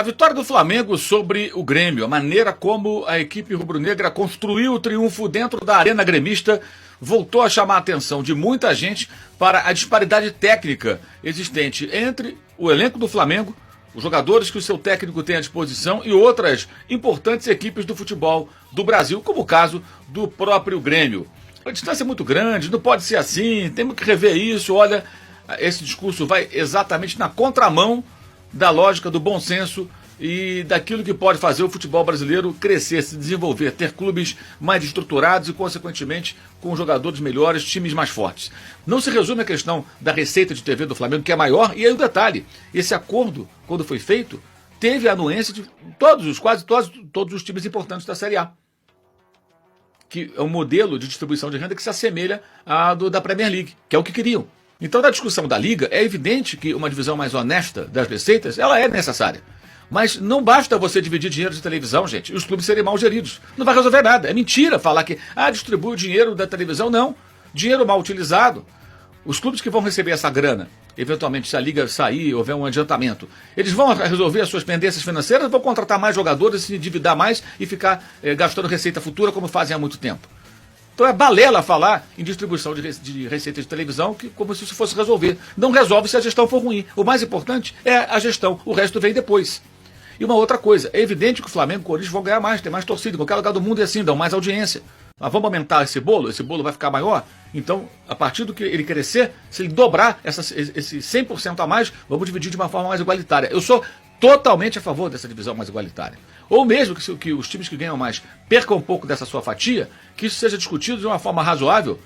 A vitória do Flamengo sobre o Grêmio, a maneira como a equipe rubro-negra construiu o triunfo dentro da arena gremista, voltou a chamar a atenção de muita gente para a disparidade técnica existente entre o elenco do Flamengo, os jogadores que o seu técnico tem à disposição e outras importantes equipes do futebol do Brasil, como o caso do próprio Grêmio. A distância é muito grande, não pode ser assim, temos que rever isso. Olha, esse discurso vai exatamente na contramão da lógica do bom senso e daquilo que pode fazer o futebol brasileiro crescer, se desenvolver, ter clubes mais estruturados e, consequentemente, com jogadores melhores, times mais fortes. Não se resume a questão da receita de TV do Flamengo, que é maior, e aí o detalhe, esse acordo, quando foi feito, teve a anuência de quase todos os times importantes da Série A, que é um modelo de distribuição de renda que se assemelha à da Premier League, que é o que queriam. Então, na discussão da Liga, é evidente que uma divisão mais honesta das receitas, ela é necessária. Mas não basta você dividir dinheiro de televisão, gente, e os clubes serem mal geridos. Não vai resolver nada. É mentira falar que, distribui o dinheiro da televisão. Não. Dinheiro mal utilizado. Os clubes que vão receber essa grana, eventualmente se a Liga sair, houver um adiantamento, eles vão resolver as suas pendências financeiras, vão contratar mais jogadores, se endividar mais e ficar gastando receita futura como fazem há muito tempo. Então é balela falar em distribuição de receita de televisão como se isso fosse resolver. Não resolve se a gestão for ruim. O mais importante é a gestão, o resto vem depois. E uma outra coisa, é evidente que o Flamengo e o Corinthians vão ganhar mais, tem mais torcida, em qualquer lugar do mundo é assim, dão mais audiência. Mas vamos aumentar esse bolo vai ficar maior? Então, a partir do que ele crescer, se ele dobrar esse 100% a mais, vamos dividir de uma forma mais igualitária. Eu sou totalmente a favor dessa divisão mais igualitária. Ou mesmo que os times que ganham mais percam um pouco dessa sua fatia, que isso seja discutido de uma forma razoável,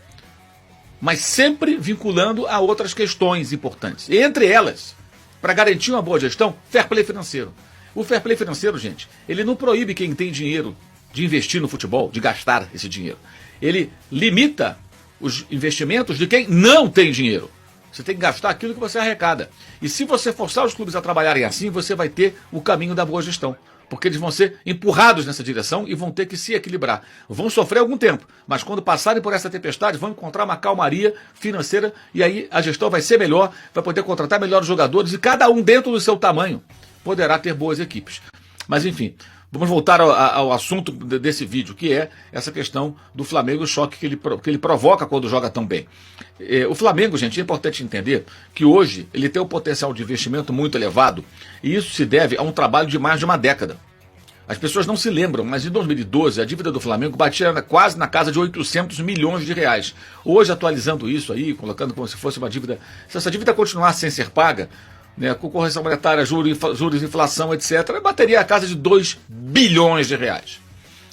mas sempre vinculando a outras questões importantes. E entre elas, para garantir uma boa gestão, fair play financeiro. O fair play financeiro, gente, ele não proíbe quem tem dinheiro de investir no futebol, de gastar esse dinheiro. Ele limita os investimentos de quem não tem dinheiro. Você tem que gastar aquilo que você arrecada. E se você forçar os clubes a trabalharem assim, você vai ter o caminho da boa gestão. Porque eles vão ser empurrados nessa direção e vão ter que se equilibrar. Vão sofrer algum tempo, mas quando passarem por essa tempestade, vão encontrar uma calmaria financeira e aí a gestão vai ser melhor, vai poder contratar melhores jogadores e cada um dentro do seu tamanho poderá ter boas equipes. Mas enfim, vamos voltar ao assunto desse vídeo, que é essa questão do Flamengo, o choque que ele provoca quando joga tão bem. O Flamengo, gente, é importante entender que hoje ele tem um potencial de investimento muito elevado e isso se deve a um trabalho de mais de uma década. As pessoas não se lembram, mas em 2012 a dívida do Flamengo batia quase na casa de 800 milhões de reais. Hoje, atualizando isso aí, colocando como se fosse uma dívida, se essa dívida continuasse sem ser paga, com correção monetária, juros, inflação, etc., bateria a casa de 2 bilhões de reais.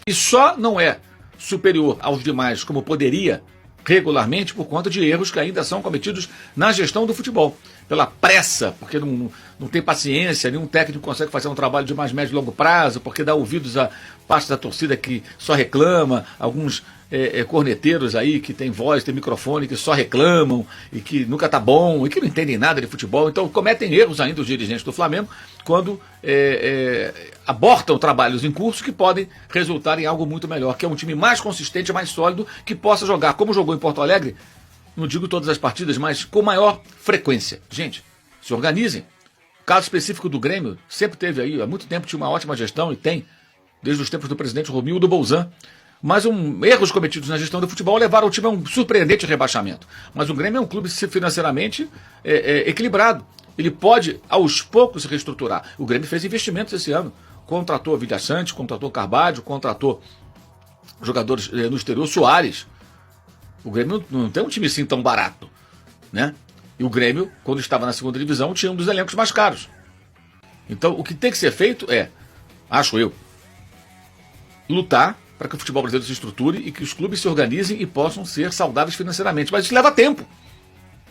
E só não é superior aos demais como poderia regularmente por conta de erros que ainda são cometidos na gestão do futebol. Pela pressa, porque não tem paciência, nenhum técnico consegue fazer um trabalho de mais médio e longo prazo, porque dá ouvidos a parte da torcida que só reclama, alguns corneteiros aí que tem voz, tem microfone, que só reclamam e que nunca tá bom e que não entendem nada de futebol. Então cometem erros ainda os dirigentes do Flamengo quando abortam trabalhos em curso que podem resultar em algo muito melhor, que é um time mais consistente, mais sólido, que possa jogar como jogou em Porto Alegre, não digo todas as partidas, mas com maior frequência. Gente, se organizem. O caso específico do Grêmio sempre teve aí, há muito tempo tinha uma ótima gestão e tem, desde os tempos do presidente Romildo Bolzan. Mas erros cometidos na gestão do futebol levaram o time a um surpreendente rebaixamento. Mas o Grêmio é um clube financeiramente equilibrado. Ele pode, aos poucos, se reestruturar. O Grêmio fez investimentos esse ano. Contratou Vilha Sante, contratou Carvalho, contratou jogadores no exterior, Soares. O Grêmio não tem um time assim tão barato, né? E o Grêmio, quando estava na segunda divisão, tinha um dos elencos mais caros. Então, o que tem que ser feito acho eu, lutar para que o futebol brasileiro se estruture e que os clubes se organizem e possam ser saudáveis financeiramente. Mas isso leva tempo.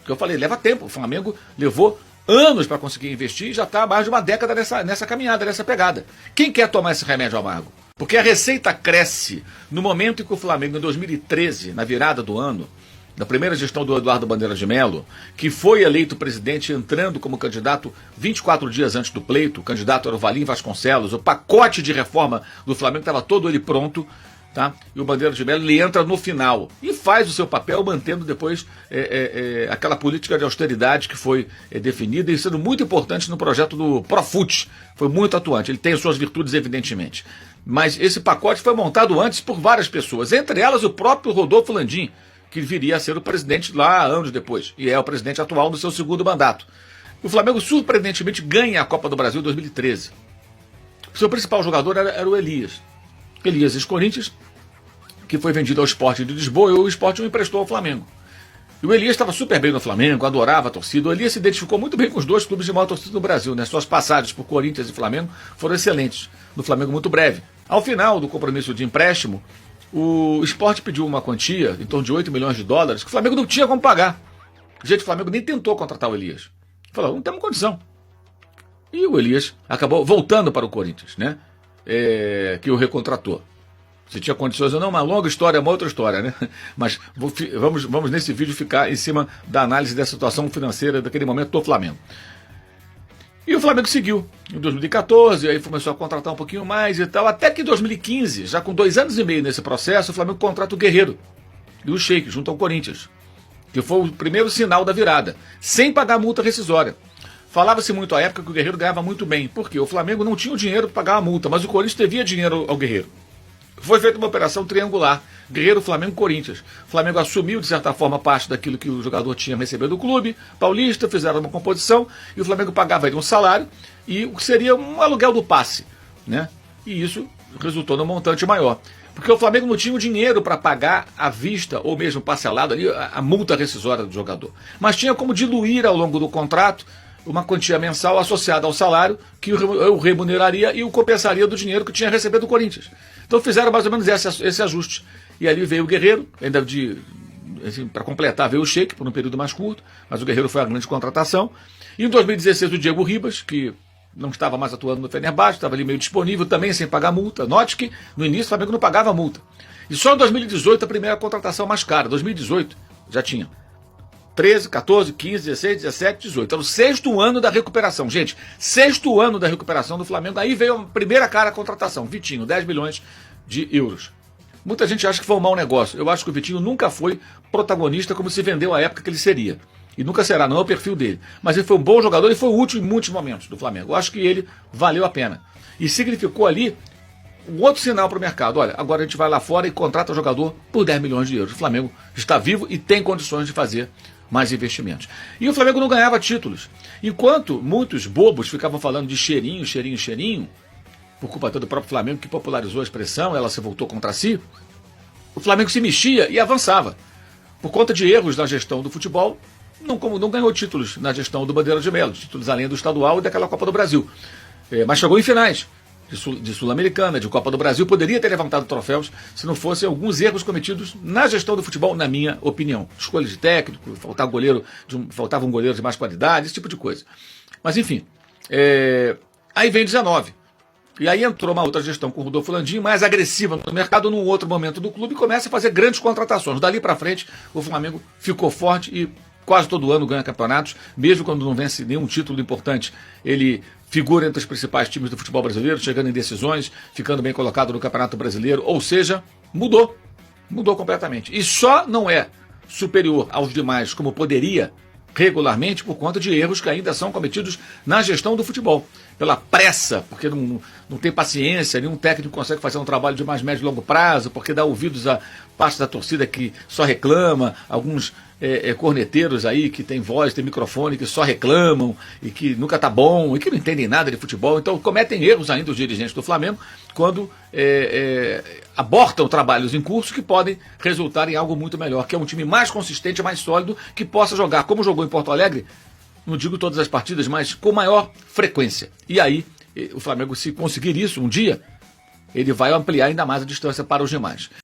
O que eu falei, leva tempo. O Flamengo levou anos para conseguir investir e já está há mais de uma década nessa caminhada, nessa pegada. Quem quer tomar esse remédio amargo? Porque a receita cresce no momento em que o Flamengo, em 2013, na virada do ano, na primeira gestão do Eduardo Bandeira de Mello, que foi eleito presidente entrando como candidato 24 dias antes do pleito, o candidato era o Valim Vasconcelos, o pacote de reforma do Flamengo estava todo ele pronto, tá? E o Bandeira de Melo, ele entra no final e faz o seu papel, mantendo depois aquela política de austeridade que foi definida e sendo muito importante no projeto do Profut. Foi muito atuante, ele tem suas virtudes, evidentemente. Mas esse pacote foi montado antes por várias pessoas, entre elas o próprio Rodolfo Landim, que viria a ser o presidente lá anos depois, e é o presidente atual do seu segundo mandato. O Flamengo, surpreendentemente, ganha a Copa do Brasil em 2013. O seu principal jogador era o Elias. Elias ex-Corinthians, que foi vendido ao Sport de Lisboa, e o Sport o emprestou ao Flamengo. E o Elias estava super bem no Flamengo, adorava a torcida. O Elias se identificou muito bem com os dois clubes de maior torcida do Brasil, né? Suas passagens por Corinthians e Flamengo foram excelentes. No Flamengo, muito breve. Ao final do compromisso de empréstimo, o Sport pediu uma quantia, em torno de 8 milhões de dólares, que o Flamengo não tinha como pagar. Gente, o Flamengo nem tentou contratar o Elias. Falou, não temos condição. E o Elias acabou voltando para o Corinthians, né? Que o recontratou. Se tinha condições ou não, uma longa história, uma outra história, né? Mas vamos nesse vídeo ficar em cima da análise da situação financeira daquele momento do Flamengo. E o Flamengo seguiu em 2014, aí começou a contratar um pouquinho mais e tal, até que em 2015, já com 2 anos e meio nesse processo, o Flamengo contrata o Guerreiro e o Sheik junto ao Corinthians, que foi o primeiro sinal da virada, sem pagar multa rescisória. Falava-se muito à época que o Guerreiro ganhava muito bem, porque o Flamengo não tinha o dinheiro para pagar a multa, mas o Corinthians devia dinheiro ao Guerreiro. Foi feita uma operação triangular, Guerreiro, Flamengo, Corinthians. O Flamengo assumiu, de certa forma, parte daquilo que o jogador tinha recebido do clube paulista, fizeram uma composição, e o Flamengo pagava ele um salário, e o que seria um aluguel do passe, né? E isso resultou num montante maior. Porque o Flamengo não tinha o dinheiro para pagar à vista, ou mesmo parcelado ali, a multa rescisória do jogador. Mas tinha como diluir ao longo do contrato uma quantia mensal associada ao salário que o remuneraria e o compensaria do dinheiro que tinha recebido do Corinthians. Então fizeram mais ou menos esse ajuste. E ali veio o Guerreiro, ainda assim, para completar, veio o Sheik por um período mais curto, mas o Guerreiro foi a grande contratação. E em 2016 o Diego Ribas, que não estava mais atuando no Fenerbahçe, estava ali meio disponível também sem pagar multa. Note que no início o Flamengo não pagava multa. E só em 2018 a primeira contratação mais cara. 2018 já tinha 13, 14, 15, 16, 17, 18. Então, o 6º ano da recuperação. Gente, 6º ano da recuperação do Flamengo. Aí veio a primeira cara a contratação. Vitinho, 10 milhões de euros. Muita gente acha que foi um mau negócio. Eu acho que o Vitinho nunca foi protagonista como se vendeu à época que ele seria. E nunca será, não é o perfil dele. Mas ele foi um bom jogador e foi útil em muitos momentos do Flamengo. Eu acho que ele valeu a pena. E significou ali um outro sinal para o mercado. Olha, agora a gente vai lá fora e contrata o jogador por 10 milhões de euros. O Flamengo está vivo e tem condições de fazer mais investimentos. E o Flamengo não ganhava títulos. Enquanto muitos bobos ficavam falando de cheirinho, cheirinho, cheirinho, por culpa do próprio Flamengo que popularizou a expressão, ela se voltou contra si, o Flamengo se mexia e avançava. Por conta de erros na gestão do futebol, não ganhou títulos na gestão do Bandeira de Melo, títulos além do estadual e daquela Copa do Brasil. Mas chegou em finais de Sul-Americana, de Copa do Brasil, poderia ter levantado troféus se não fossem alguns erros cometidos na gestão do futebol, na minha opinião. Escolha de técnico, faltava um goleiro de mais qualidade, esse tipo de coisa. Mas enfim, aí vem 19. E aí entrou uma outra gestão com o Rodolfo Landim, mais agressiva no mercado, num outro momento do clube, e começa a fazer grandes contratações. Dali para frente, o Flamengo ficou forte e quase todo ano ganha campeonatos, mesmo quando não vence nenhum título importante, ele figura entre os principais times do futebol brasileiro, chegando em decisões, ficando bem colocado no Campeonato Brasileiro, ou seja, mudou completamente. E só não é superior aos demais como poderia regularmente por conta de erros que ainda são cometidos na gestão do futebol. Pela pressa, porque não tem paciência, nenhum técnico consegue fazer um trabalho de mais médio e longo prazo, porque dá ouvidos a parte da torcida que só reclama, alguns corneteiros aí que tem voz, tem microfone, que só reclamam e que nunca tá bom e que não entendem nada de futebol. Então cometem erros ainda os dirigentes do Flamengo quando abortam trabalhos em curso que podem resultar em algo muito melhor, que é um time mais consistente, mais sólido, que possa jogar como jogou em Porto Alegre, não digo todas as partidas, mas com maior frequência. E aí o Flamengo, se conseguir isso um dia, ele vai ampliar ainda mais a distância para os demais.